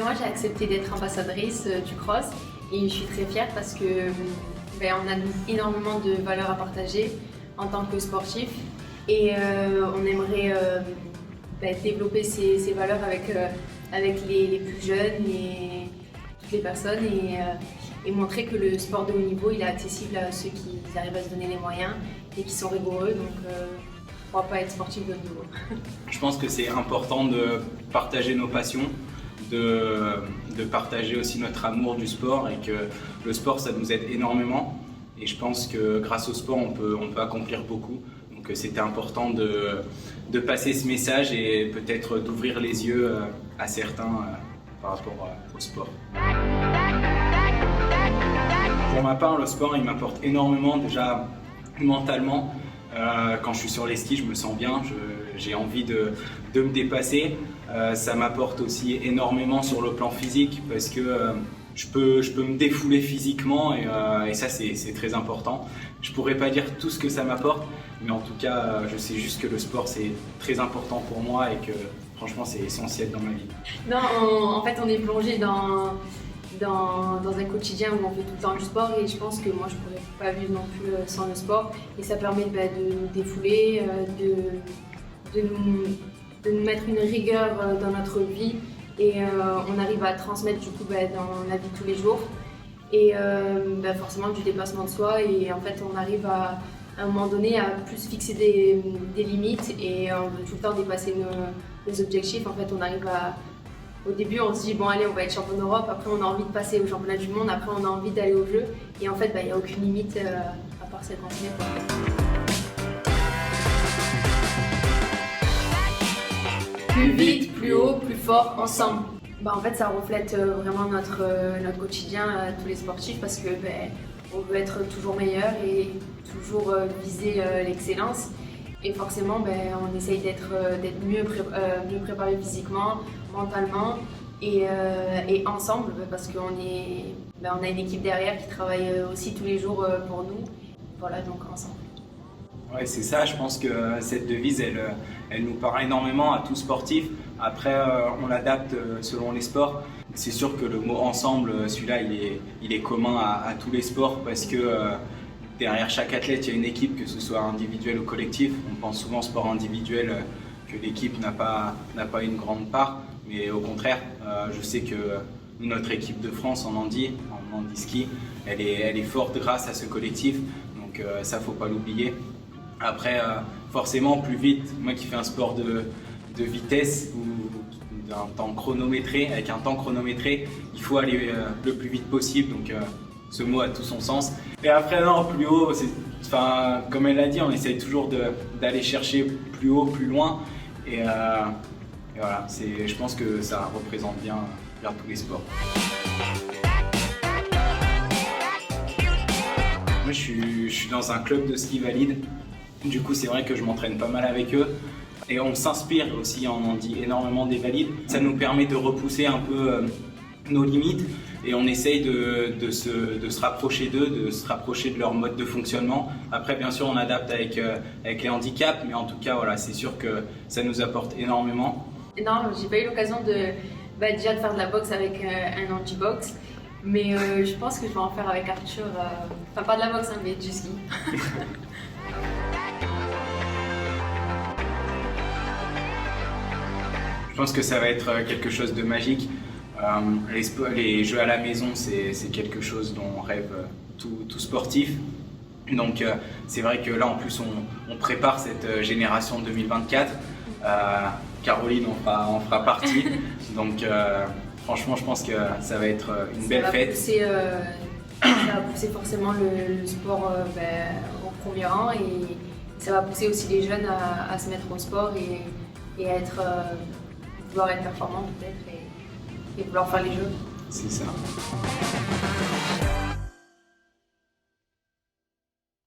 Moi j'ai accepté d'être ambassadrice du cross et je suis très fière parce que on a énormément de valeurs à partager en tant que sportif et on aimerait développer ces valeurs avec les plus jeunes et toutes les personnes et montrer que le sport de haut niveau il est accessible à ceux qui arrivent à se donner les moyens et qui sont rigoureux. Donc pourquoi pas être sportif de haut niveau. Je pense que c'est important de partager nos passions, de partager aussi notre amour du sport et que le sport ça nous aide énormément et je pense que grâce au sport on peut accomplir beaucoup. Donc c'était important de passer ce message et peut-être d'ouvrir les yeux à certains par rapport au sport. Pour ma part, le sport il m'apporte énormément déjà mentalement. Quand je suis sur les skis, je me sens bien, j'ai envie de me dépasser. Ça m'apporte aussi énormément sur le plan physique parce que je peux me défouler physiquement et ça c'est très important. Je pourrais pas dire tout ce que ça m'apporte, mais en tout cas je sais juste que le sport c'est très important pour moi et que franchement c'est essentiel dans ma vie. Non, en fait on est plongé dans un quotidien où on fait tout le temps du sport et je pense que moi je pourrais pas vivre non plus sans le sport et ça permet de nous défouler, de nous mettre une rigueur dans notre vie et on arrive à transmettre du coup dans la vie de tous les jours et forcément du dépassement de soi et en fait on arrive à un moment donné à plus fixer des limites et on veut tout le temps dépasser nos objectifs. En fait on arrive au début, on se dit bon allez, on va être champion d'Europe, après on a envie de passer au championnat du monde, après on a envie d'aller au jeu et en fait il n'y a aucune limite à part celle qu'on se met. Plus vite, plus haut, plus fort, ensemble. En fait ça reflète vraiment notre quotidien à tous les sportifs parce que on veut être toujours meilleur et toujours viser l'excellence. Et forcément, on essaye d'être mieux préparé physiquement, mentalement et ensemble parce qu'on a une équipe derrière qui travaille aussi tous les jours pour nous. Voilà, donc ensemble. Ouais, c'est ça, je pense que cette devise, elle nous parle énormément à tous sportifs. Après, on l'adapte selon les sports. C'est sûr que le mot ensemble, celui-là, il est commun à tous les sports parce que derrière chaque athlète, il y a une équipe, que ce soit individuel ou collectif. On pense souvent au sport individuel que l'équipe n'a pas une grande part, mais au contraire, je sais que notre équipe de France en handi ski, elle est forte grâce à ce collectif, donc ça faut pas l'oublier. Après, forcément, plus vite, moi qui fais un sport de vitesse ou d'un temps chronométré, avec un temps chronométré, il faut aller le plus vite possible. Donc, ce mot a tout son sens. Et après, non, plus haut, comme elle l'a dit, on essaye toujours d'aller chercher plus haut, plus loin. Et voilà, je pense que ça représente bien tous les sports. Moi, je suis dans un club de ski valide. Du coup, c'est vrai que je m'entraîne pas mal avec eux. Et on s'inspire aussi en handi énormément des valides. Ça nous permet de repousser un peu nos limites et on essaye de se rapprocher d'eux, de se rapprocher de leur mode de fonctionnement. Après, bien sûr, on adapte avec les handicaps, mais en tout cas, voilà, c'est sûr que ça nous apporte énormément. Non, j'ai pas eu l'occasion déjà de faire de la boxe avec un handi-box, mais je pense que je vais en faire avec Arthur. Enfin, pas de la boxe, hein, mais du ski. Je pense que ça va être quelque chose de magique. Les jeux à la maison, c'est quelque chose dont rêve tout sportif. Donc c'est vrai que là en plus on prépare cette génération 2024. Caroline en fera partie. Donc franchement je pense que ça va être une belle fête. Ça va pousser forcément le sport au premier rang et ça va pousser aussi les jeunes à se mettre au sport et à vouloir être performant peut-être et vouloir faire les jeux. C'est ça.